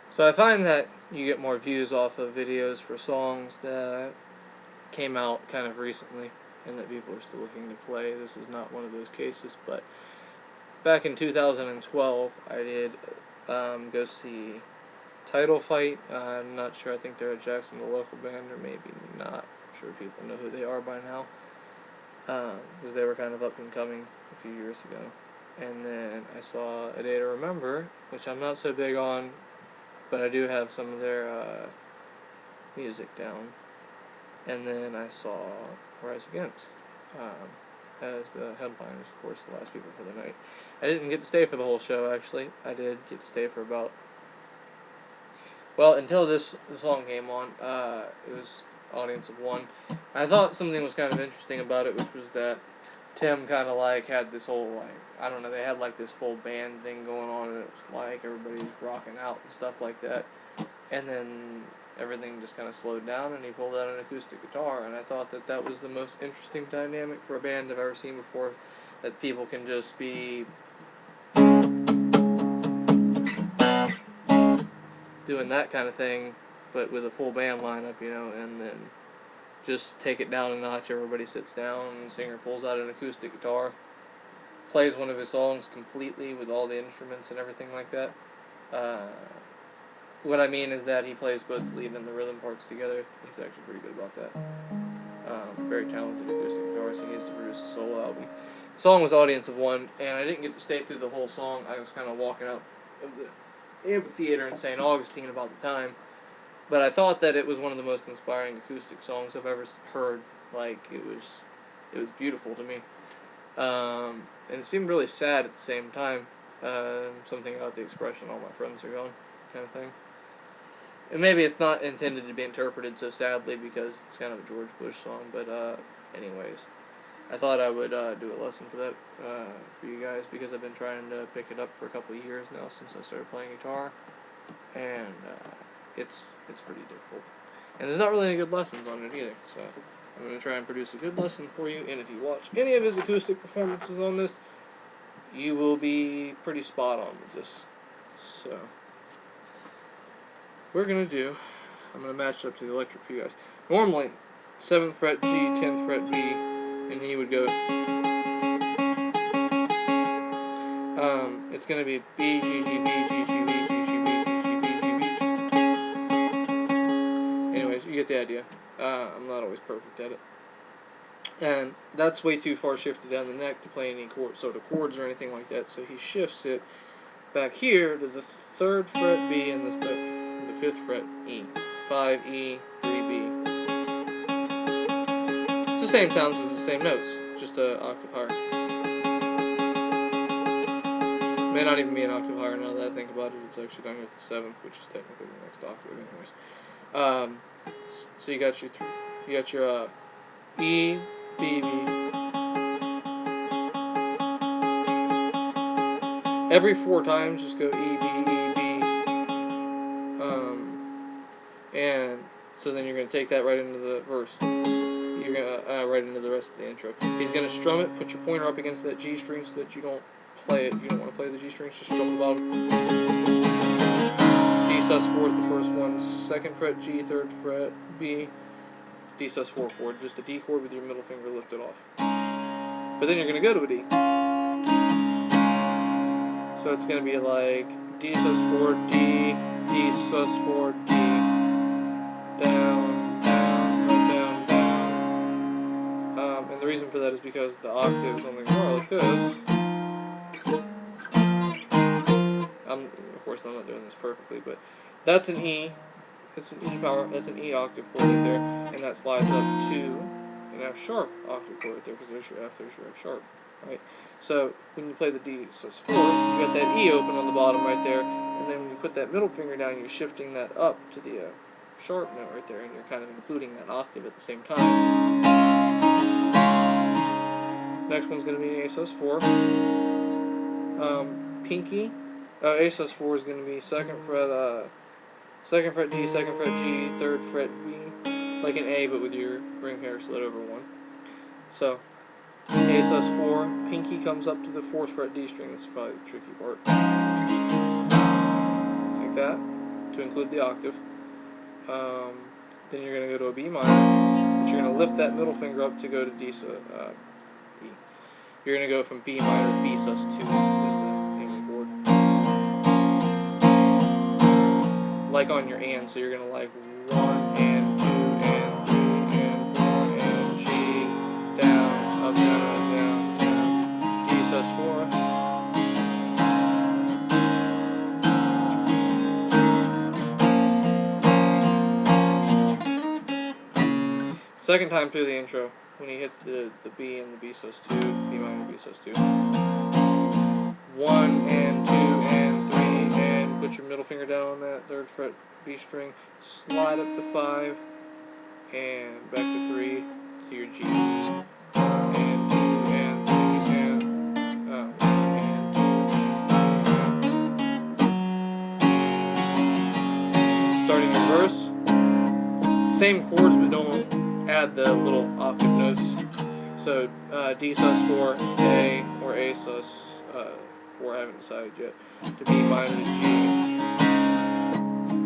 So I find that you get more views off of videos for songs that came out kind of recently and that people are still looking to play. This is not one of those cases, but back in 2012 I did go see Title Fight. I'm not sure, I think they're a Jacksonville local band, or maybe not. I'm sure people know who they are by now, because they were kind of up and coming a few years ago. And then I saw A Day to Remember, which I'm not so big on, but I do have some of their music down. And then I saw Rise Against as the headliners, of course, the last people for the night. I didn't get to stay for the whole show, actually. I did get to stay for about, well, until this song came on. It was audience of one. I thought something was kind of interesting about it, which was that Tim kind of like had this whole, like, I don't know, they had like this full band thing going on, and it was like everybody's rocking out and stuff like that. And then everything just kind of slowed down, and he pulled out an acoustic guitar, and I thought that that was the most interesting dynamic for a band I've ever seen before, that people can just be doing that kind of thing, but with a full band lineup, you know, and then just take it down a notch. Everybody sits down, and the singer pulls out an acoustic guitar, plays one of his songs completely with all the instruments and everything like that. What I mean is that he plays both the lead and the rhythm parts together. He's actually pretty good about that. Very talented acoustic guitarist. He needs to produce a solo album. The song was audience of one, and I didn't get to stay through the whole song. I was kind of walking out of the amphitheater in St. Augustine about the time. But I thought that it was one of the most inspiring acoustic songs I've ever heard. Like, it was beautiful to me. And it seemed really sad at the same time. Something about the expression, all my friends are gone, kind of thing. And maybe it's not intended to be interpreted so sadly because it's kind of a George Bush song, but anyways. I thought I would do a lesson for that for you guys, because I've been trying to pick it up for a couple of years now since I started playing guitar, and it's pretty difficult. And there's not really any good lessons on it either, so I'm going to try and produce a good lesson for you, and if you watch any of his acoustic performances on this, you will be pretty spot on with this. So we're going to do, I'm going to match it up to the electric for you guys. Normally, 7th fret G, 10th fret B, and he would go, it's going to be B, G, G, B, G, G, B, G, G, B, G, G, B, G, B, G. Anyways, you get the idea. I'm not always perfect at it. And that's way too far shifted down the neck to play any sort of chords or anything like that, so he shifts it back here to the 3rd fret B and the 5th fret E. 5 E, 3 B. It's the same sounds, it's the same notes, just an octave higher. It may not even be an octave higher now that I think about it. It's actually going with the 7th, which is technically the next octave, anyways. So you got your E, B, B. Every 4 times, just go E, B, E, B. And so then you're going to take that right into the verse. You're going to right into the rest of the intro. He's going to strum it. Put your pointer up against that G string so that you don't play it. You don't want to play the G strings. Just strum the bottom. D sus4 is the first one. 2nd fret G, 3rd fret B. D sus4 chord. Just a D chord with your middle finger lifted off. But then you're going to go to a D. So it's going to be like D sus4, D, D sus4, D. Down, down, right down, down. And the reason for that is because the octaves on the guitar like this. Of course, I'm not doing this perfectly, but that's an E. It's an E power. That's an E octave chord right there, and that slides up to an F sharp octave chord right there, because there's your F, there's your F sharp, right? So when you play the D sus4, you got that E open on the bottom right there, and then when you put that middle finger down, you're shifting that up to the F sharp note right there, and you're kind of including that octave at the same time. Next one's going to be an A sus4. Pinky. A sus4 is going to be 2nd fret D, 2nd fret G, 3rd fret B, like an A but with your ring finger slid over 1. So A sus4, pinky comes up to the 4th fret D string. That's probably the tricky part. Like that. To to include the octave. Then you're going to go to a B minor, but you're going to lift that middle finger up to go to D. You're going to go from B minor to B sus 2 is the name of the chord. Like on your and, so you're going to like 1 and 2 and 3 and 4 and G, down, up, down, down, down, D sus 4. Second time through the intro, when he hits the B and the B sus 2, B minor, B sus 2. 1 and 2 and 3, and put your middle finger down on that 3rd fret B string, slide up to 5, and back to 3 to your G. And 2 and 3 and 2. Starting your verse, same chords but don't add the little octave notes. So D sus 4, A, or A sus 4, I haven't decided yet, to B minor to G.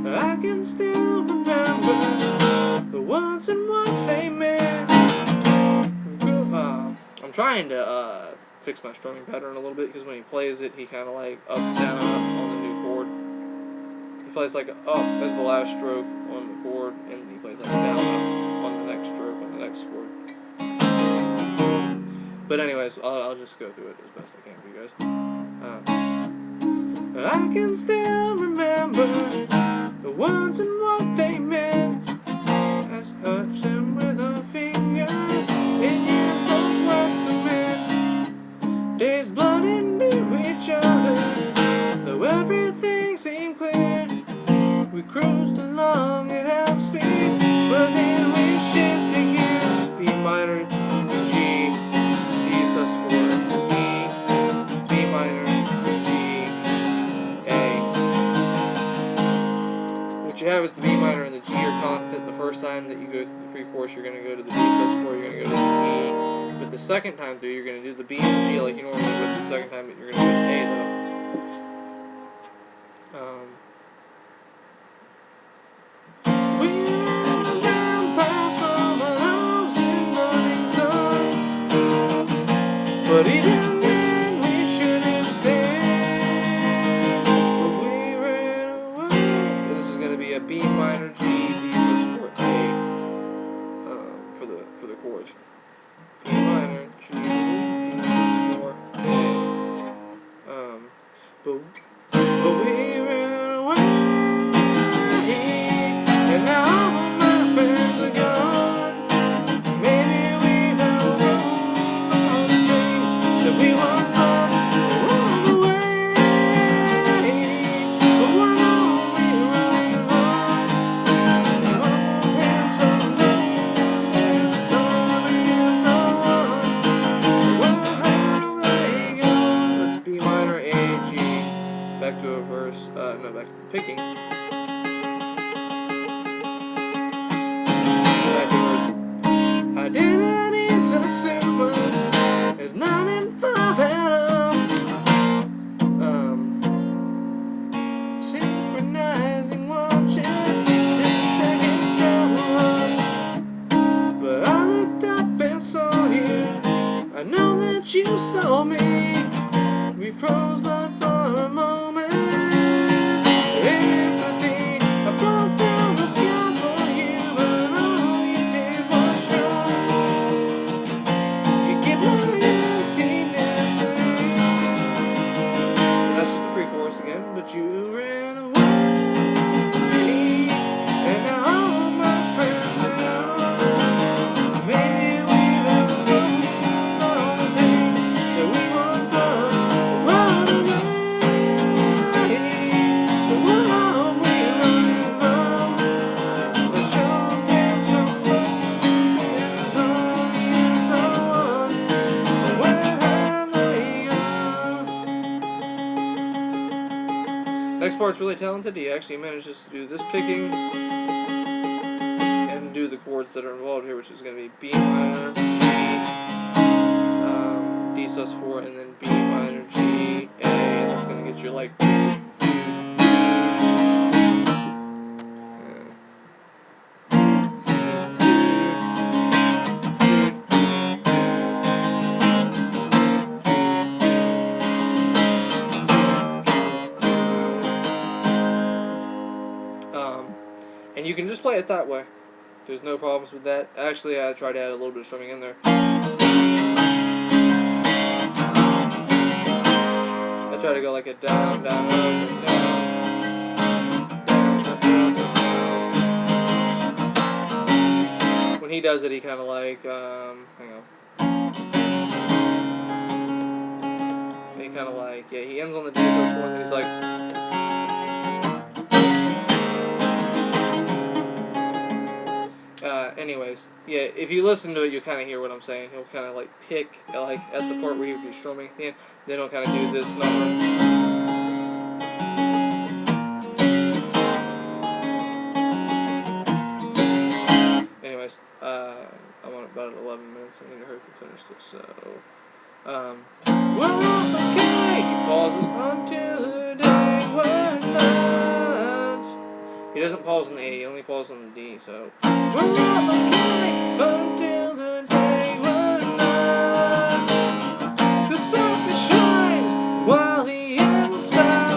I can still remember the words and what they meant. I'm trying to fix my strumming pattern a little bit, because when he plays it, he kind of like up, down, up on the new chord. He plays like up as the last stroke on the chord, and he plays like down, up on the next stroke on the next chord. But anyways, I'll just go through it as best I can for you guys. I can still remember the words and what they meant, as touch them with our fingers in years of wet cement. Days blurred into each other, though everything seemed clear. We cruised along at half speed, but then we shifted gears. B minor, G, D sus 4, E, B minor, G, A. What you have is the B minor and the G are constant. The first time that you go to the pre-chorus, you're going to go to the D sus 4, you're going to go to the E. But the second time through, you're going to do the B and the G like you normally would. The second time, you're going to go to the A though. But even then we shouldn't stand. But we ran away. This is going to be a B minor, G, D sus 4, A for the chords. B minor, G, D sus 4, A. But we ran away, and now all of my friends are gone. Maybe we've outgrown all the things that we once loved along the way. But what are we running from? All hands from those and so and so on. Where have they gone? Let's B minor, A, G. Back to a verse. No, back to the picking. Back to verse. Identity assume us as 9 and 5 Adam. Synchronizing watches, 10 seconds down for us. But I looked up and saw you. I know that you saw me. We froze but for a moment. In empathy, I broke down the sky for you, but all you did was show. You get my emptiness. That's just the pre-chorus again, but you ran away, and now all my friends are gone. Maybe we've outgrown all the things that we once loved. Run away, but what are we running from? The show gets so close and so and so on. Where have they gone? Next part's really talented. He actually manages to do this picking and do the chords that are involved here, which is going to be B minor, G, D sus 4, and then B minor, G, A, and that's going to get you like And you can just play it that way. There's no problems with that. Actually, I tried to add a little bit of strumming in there. I try to go like a down, down, up, and down. When he does it, he kind of like, hang on. He kind of like, yeah, he ends on the D sus4 and then he's like. Anyways, yeah, if you listen to it, you'll kind of hear what I'm saying. He'll kind of like pick, like at the part where he'll be strumming at the end, then he'll kind of do this number. Anyways, I'm on about 11 minutes. I need to hurry up and finish this. So, well, okay. He pauses until the day we're not. He doesn't pause on the A. He only pauses on the D. So, we're okay until the day we're not. The surface shines while the inside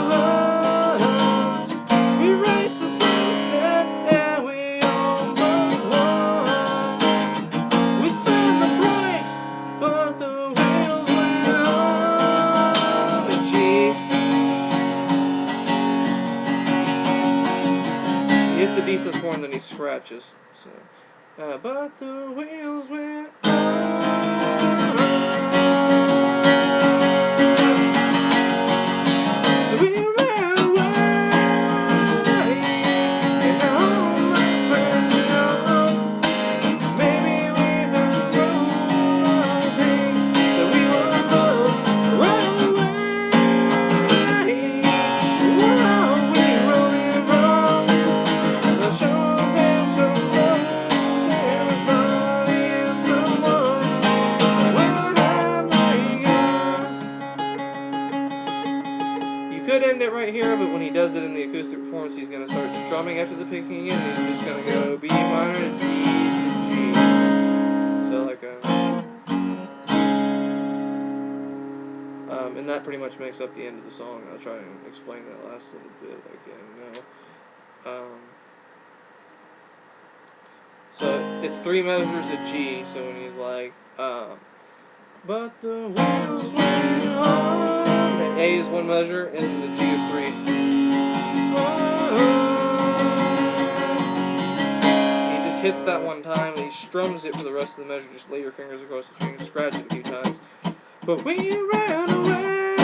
runs. We race the sunset and we almost won. We slammed the brakes, but the wheels went on the G. He hits a D sus4 and then he scratches. So, but the wheels went on. So we ran away, and all my friends know maybe we found hoping that we were so run away. While we rolling wrong, the champagne so close, and we saw the answer one. Where have we gone? You could end it right here, but when he does it in the acoustic performance, he's going to start strumming after the picking in, and he's just going to go B minor to D to G. So like a... and that pretty much makes up the end of the song. I'll try and explain that last little bit again now. So it's 3 measures of G, so when he's like, but the wheels went on, the A is 1 measure, and the G is 3. He just hits that one time, and he strums it for the rest of the measure. Just lay your fingers across the string and scratch it a few times. But we ran away.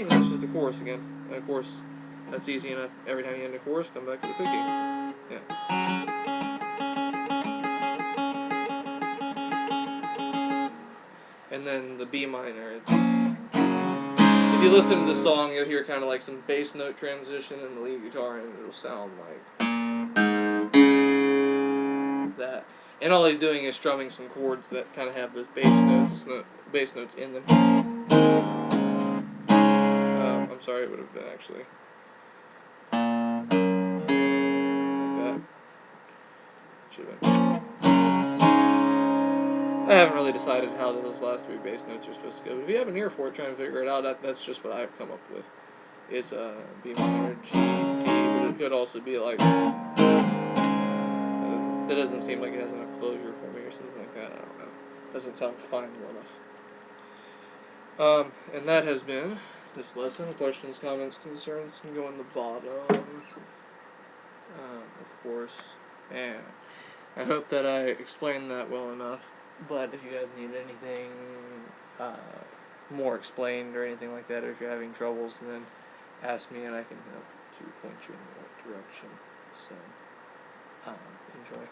And that's just the chorus again. And of course, that's easy enough. Every time you end a chorus, come back to the picking. Yeah. And then the B minor. If you listen to the song, you'll hear kind of like some bass note transition in the lead guitar, and it'll sound like that. And all he's doing is strumming some chords that kind of have those bass notes in them. I'm sorry, it would have been actually like that. Should have been. I haven't really decided how those last 3 bass notes are supposed to go. But if you have an ear for it, try and figure it out. That's just what I've come up with. It's B minor, G, D, but it could also be like... That doesn't seem like it has enough closure for me or something like that. I don't know. Doesn't sound final enough. And that has been this lesson. Questions, comments, concerns can go on the bottom. Of course. And I hope that I explained that well enough. But if you guys need anything more explained or anything like that, or if you're having troubles, then ask me and I can help to point you in the right direction. So, enjoy.